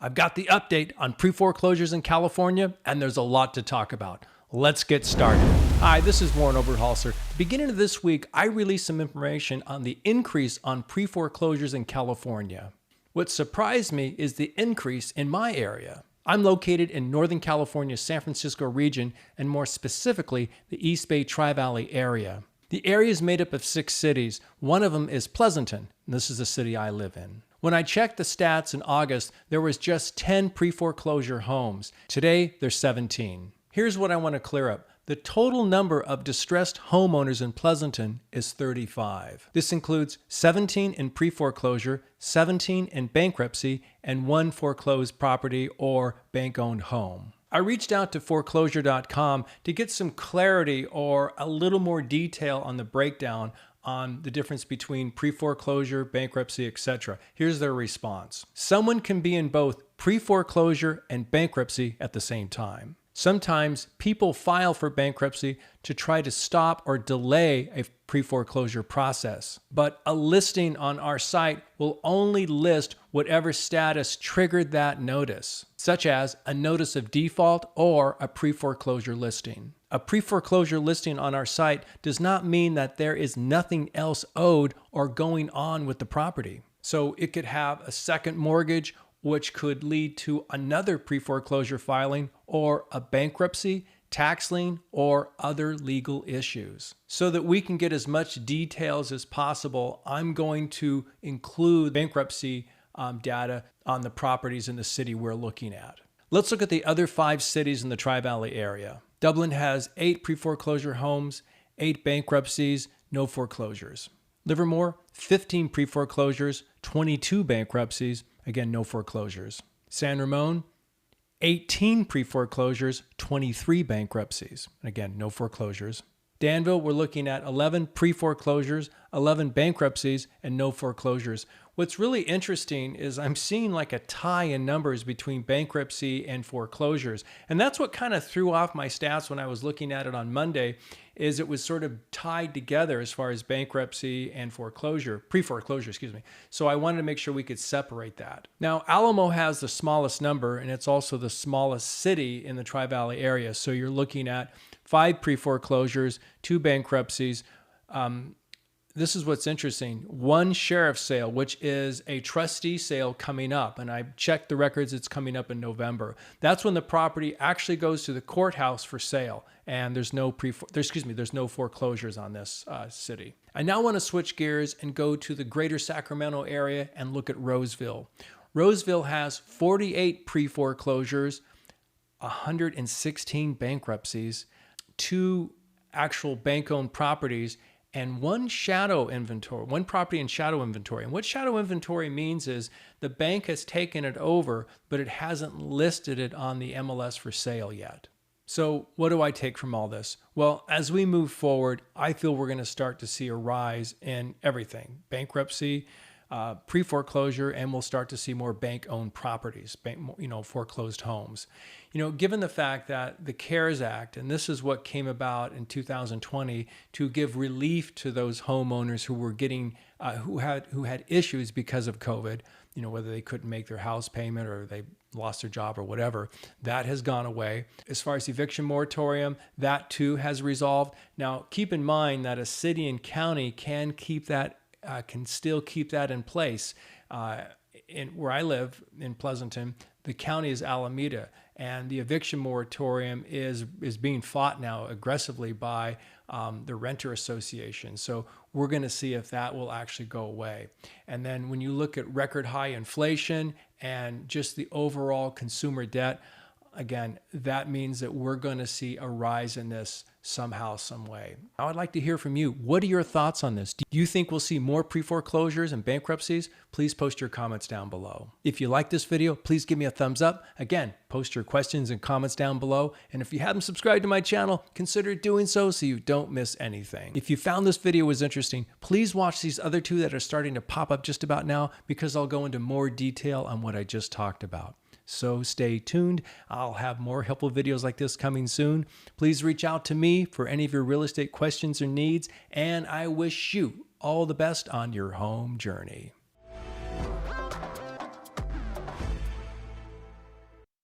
I've got the update on pre-foreclosures in California, and there's a lot to talk about. Let's get started. Hi, this is Warren Oberholser. Beginning of this week, I released some information on the increase on pre-foreclosures in California. What surprised me is the increase in my area. I'm located in Northern California's San Francisco region, and more specifically, the East Bay Tri-Valley area. The area is made up of 6 cities. One of them is Pleasanton, and this is the city I live in. When I checked the stats in August, there was just 10 pre-foreclosure homes. Today, there's 17. Here's what I want to clear up. The total number of distressed homeowners in Pleasanton is 35. This includes 17 in pre-foreclosure, 17 in bankruptcy, and 1 foreclosed property or bank-owned home. I reached out to foreclosure.com to get some clarity or a little more detail on the breakdown on the difference between pre-foreclosure, bankruptcy, etc. Here's their response. Someone can be in both pre-foreclosure and bankruptcy at the same time. Sometimes people file for bankruptcy to try to stop or delay a pre-foreclosure process. But a listing on our site will only list whatever status triggered that notice, such as a notice of default or a pre-foreclosure listing. A pre-foreclosure listing on our site does not mean that there is nothing else owed or going on with the property. So it could have a second mortgage, which could lead to another pre-foreclosure filing or a bankruptcy, tax lien, or other legal issues. So that we can get as much details as possible, I'm going to include bankruptcy data on the properties in the city we're looking at. Let's look at the other 5 cities in the Tri-Valley area. Dublin has 8 pre-foreclosure homes, 8 bankruptcies, no foreclosures. Livermore, 15 pre-foreclosures, 22 bankruptcies, again, no foreclosures. San Ramon, 18 pre-foreclosures, 23 bankruptcies, again, no foreclosures. Danville, we're looking at 11 pre-foreclosures, 11 bankruptcies, and no foreclosures. What's really interesting is I'm seeing like a tie in numbers between bankruptcy and foreclosures. And that's what kind of threw off my stats when I was looking at it on Monday, is it was sort of tied together as far as bankruptcy and foreclosure, pre-foreclosure, excuse me. So I wanted to make sure we could separate that. Now, Alamo has the smallest number, and it's also the smallest city in the Tri-Valley area. So you're looking at 5 pre-foreclosures, 2 bankruptcies. This is what's interesting. 1 sheriff's sale, which is a trustee sale coming up. And I checked the records, it's coming up in November. That's when the property actually goes to the courthouse for sale. And there's no foreclosures on this city. I now want to switch gears and go to the greater Sacramento area and look at Roseville. Roseville has 48 pre-foreclosures, 116 bankruptcies, 2 actual bank-owned properties, and 1 shadow inventory, 1 property in shadow inventory. And what shadow inventory means is the bank has taken it over, but it hasn't listed it on the MLS for sale yet. So what do I take from all this? Well, as we move forward, I feel we're going to start to see a rise in everything: bankruptcy, pre-foreclosure, and we'll start to see more bank-owned properties, foreclosed homes. Given the fact that the CARES Act, and this is what came about in 2020 to give relief to those homeowners who were getting, who had issues because of COVID, whether they couldn't make their house payment or they lost their job or whatever, that has gone away. As far as eviction moratorium, that too has resolved. Now, keep in mind that a city and county can still keep that in place. Where I live in Pleasanton, the county is Alameda, and the eviction moratorium is being fought now aggressively by the renter association. So we're going to see if that will actually go away. And then when you look at record high inflation and just the overall consumer debt, again, that means that we're going to see a rise in this somehow, some way. I would like to hear from you. What are your thoughts on this? Do you think we'll see more pre-foreclosures and bankruptcies? Please post your comments down below. If you like this video, please give me a thumbs up. Again, post your questions and comments down below. And if you haven't subscribed to my channel, consider doing so you don't miss anything. If you found this video was interesting, please watch these other 2 that are starting to pop up just about now, because I'll go into more detail on what I just talked about. So stay tuned. I'll have more helpful videos like this coming soon. Please reach out to me for any of your real estate questions or needs, and I wish you all the best on your home journey.